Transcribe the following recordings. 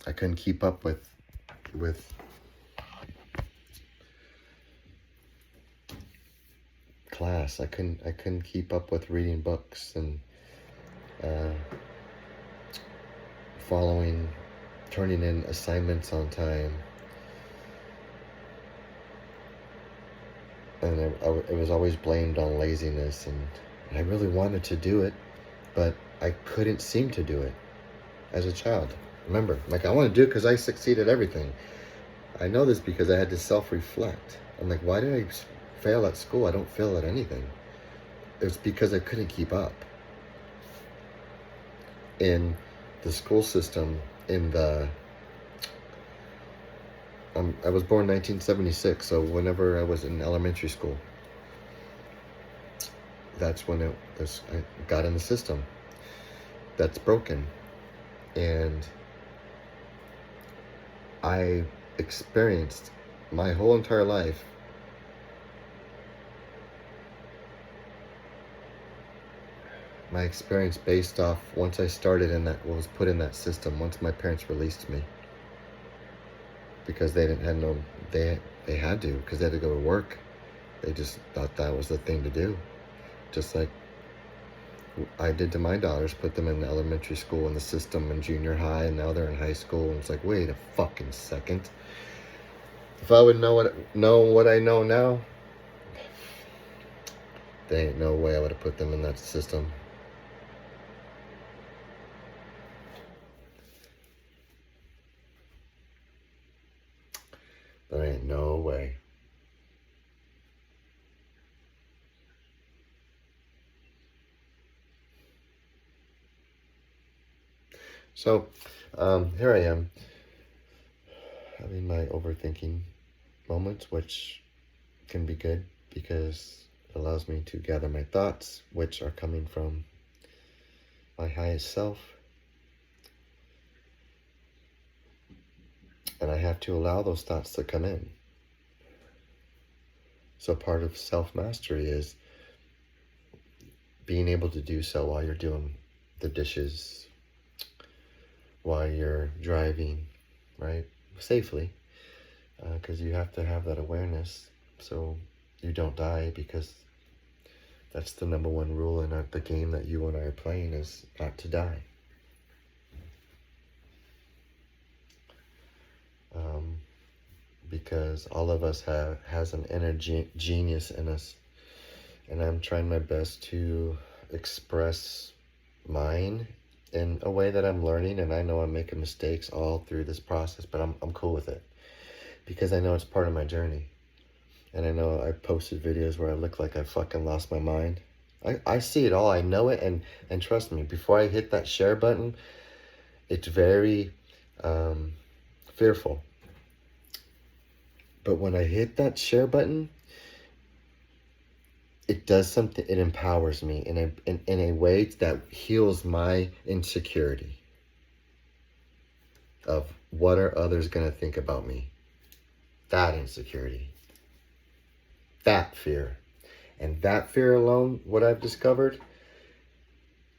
I couldn't keep up with class. I couldn't keep up with reading books and turning in assignments on time. And it was always blamed on laziness, and I really wanted to do it, but I couldn't seem to do it as a child. Remember, like, I want to do it because I succeed at everything. I know this because I had to self-reflect. I'm like, why did I fail at school? I don't fail at anything. It's because I couldn't keep up. In the school system, I was born in 1976, so whenever I was in elementary school, that's when I got in the system that's broken. And I experienced my whole entire life my experience based off once I started in that, was put in that system, once my parents released me. Because they had to, because they had to go to work. They just thought that was the thing to do. Just like I did to my daughters, put them in the elementary school in the system in junior high, and now they're in high school, and it's like, wait a fucking second. If I would know what I know now, there ain't no way I would have put them in that system. There ain't no way. So, here I am, having my overthinking moments, which can be good because it allows me to gather my thoughts, which are coming from my highest self. And I have to allow those thoughts to come in. So part of self-mastery is being able to do so while you're doing the dishes, while you're driving, right? Safely, because you have to have that awareness so you don't die, because that's the number one rule in the game that you and I are playing, is not to die. Because all of us has an inner genius in us, and I'm trying my best to express mine in a way that I'm learning, and I know I'm making mistakes all through this process, but I'm cool with it, because I know it's part of my journey. And I know I posted videos where I look like I fucking lost my mind. I see it all, I know it, and trust me, before I hit that share button, it's very fearful. But when I hit that share button, it does something, it empowers me in a way that heals my insecurity of what are others going to think about me. That insecurity, that fear. And that fear alone, what I've discovered,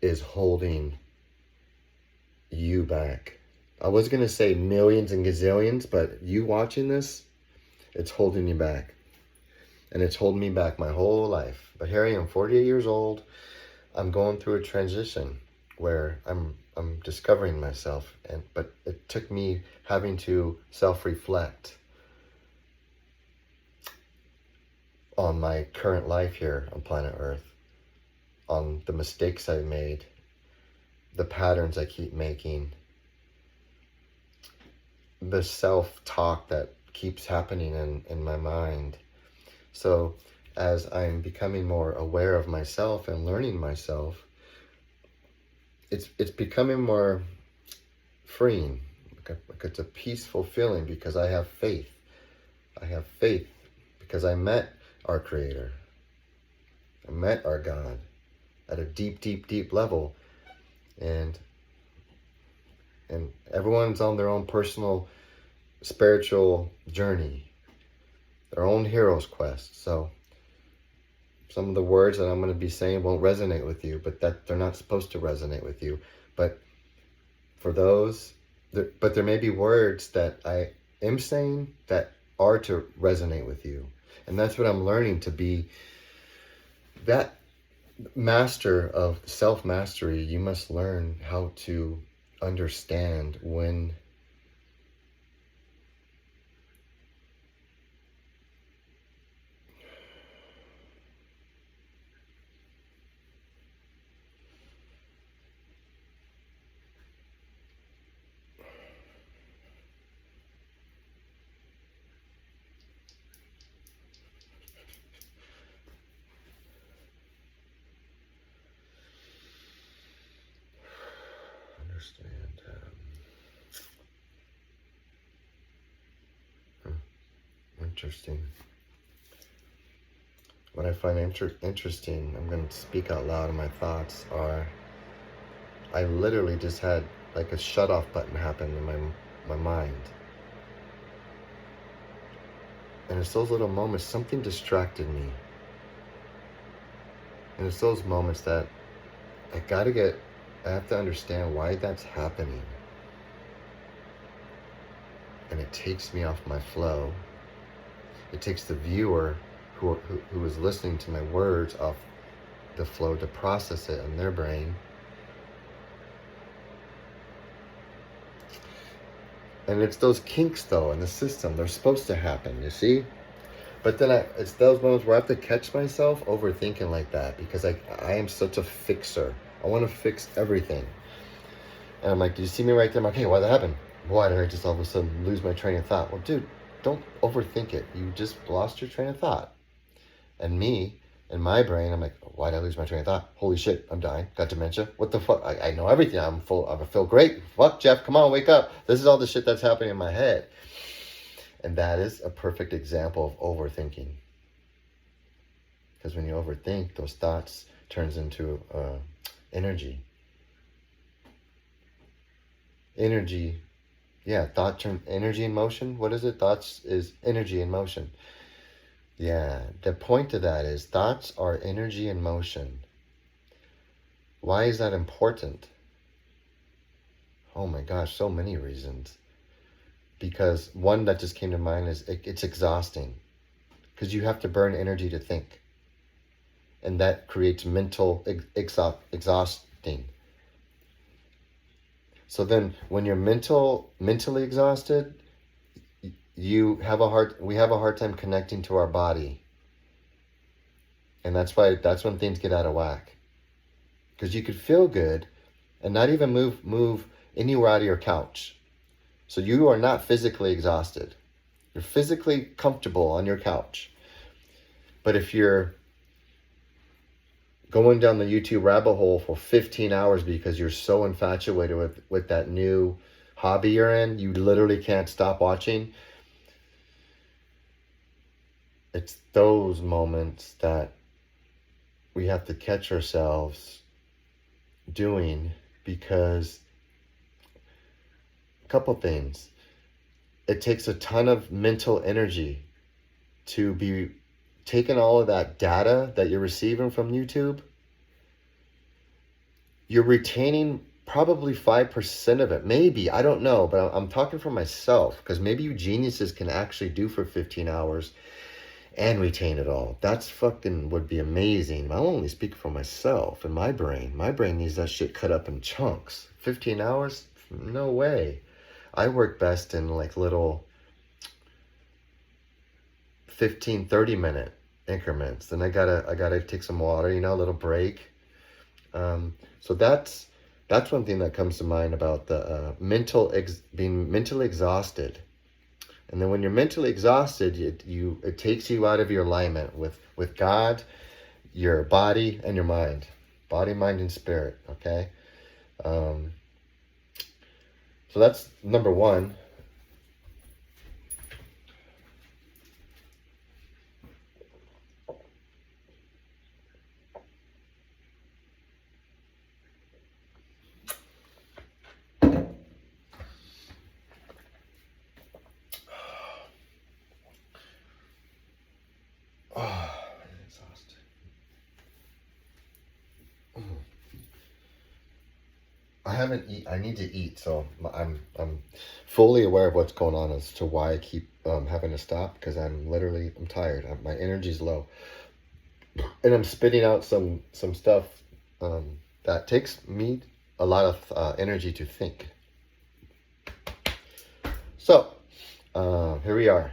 is holding you back. I was going to say millions and gazillions, but you watching this, it's holding you back. And it's holding me back my whole life. But here I am, 48 years old. I'm going through a transition where I'm discovering myself. But it took me having to self-reflect on my current life here on planet Earth, on the mistakes I've made, the patterns I keep making, the self-talk that keeps happening in my mind. So as I'm becoming more aware of myself and learning myself, it's becoming more freeing. Like it's a peaceful feeling, because I have faith. I have faith because I met our Creator. I met our God at a deep, deep, deep level. And everyone's on their own personal spiritual journey, their own hero's quest. So some of the words that I'm going to be saying won't resonate with you, but that they're not supposed to resonate with you. But for those But there may be words that I am saying that are to resonate with you. And that's what I'm learning, to be that master of self-mastery. You must learn how to understand when understand. Interesting. What I find interesting, I'm going to speak out loud, in my thoughts are, I literally just had like a shut off button happen in my mind. And it's those little moments, something distracted me. And it's those moments that I have to understand why that's happening. And it takes me off my flow. It takes the viewer who is listening to my words off the flow to process it in their brain. And it's those kinks, though, in the system. They're supposed to happen, you see? But then it's those moments where I have to catch myself overthinking like that, because I am such a fixer. I want to fix everything. And I'm like, do you see me right there? I'm like, hey, why'd that happen? Why did I just all of a sudden lose my train of thought? Well, dude, don't overthink it. You just lost your train of thought. And me, in my brain, I'm like, why did I lose my train of thought? Holy shit, I'm dying. Got dementia. What the fuck? I know everything. I feel great. Fuck, Jeff, come on, wake up. This is all the shit that's happening in my head. And that is a perfect example of overthinking. Because when you overthink, those thoughts turns into energy. Energy. Yeah, thought turn energy in motion. What is it? Thoughts is energy in motion. Yeah, the point of that is thoughts are energy in motion. Why is that important? Oh my gosh, so many reasons. Because one that just came to mind is it's exhausting. Because you have to burn energy to think. And that creates mental exhausting. So then when you're mentally exhausted, we have a hard time connecting to our body. And that's when things get out of whack. Because you could feel good and not even move anywhere out of your couch. So you are not physically exhausted. You're physically comfortable on your couch. But if you're going down the YouTube rabbit hole for 15 hours because you're so infatuated with that new hobby you're in, you literally can't stop watching. It's those moments that we have to catch ourselves doing, because a couple things. It takes a ton of mental energy to be taking all of that data that you're receiving from YouTube. You're retaining probably 5% of it. Maybe, I don't know, but I'm talking for myself, because maybe you geniuses can actually do for 15 hours and retain it all. That's fucking would be amazing. I'm only speaking for myself and my brain. My brain needs that shit cut up in chunks. 15 hours? No way. I work best in like little 15, 30-minute increments. Then I gotta take some water, a little break. So that's one thing that comes to mind about the being mentally exhausted. And then when you're mentally exhausted, it takes you out of your alignment with God, your body, and your mind. Body, mind, and spirit, okay? So that's number one. I haven't eat. I need to eat, so I'm fully aware of what's going on as to why I keep having to stop, because I'm tired. My energy's low, and I'm spitting out some stuff that takes me a lot of energy to think. So here we are.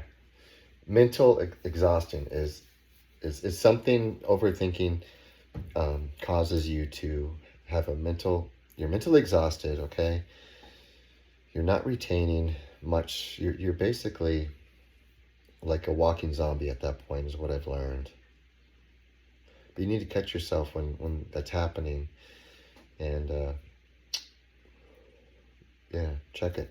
Mental exhaustion is something overthinking causes you to have you're mentally exhausted, okay? You're not retaining much. You're basically like a walking zombie at that point, is what I've learned. But you need to catch yourself when that's happening, and yeah, check it.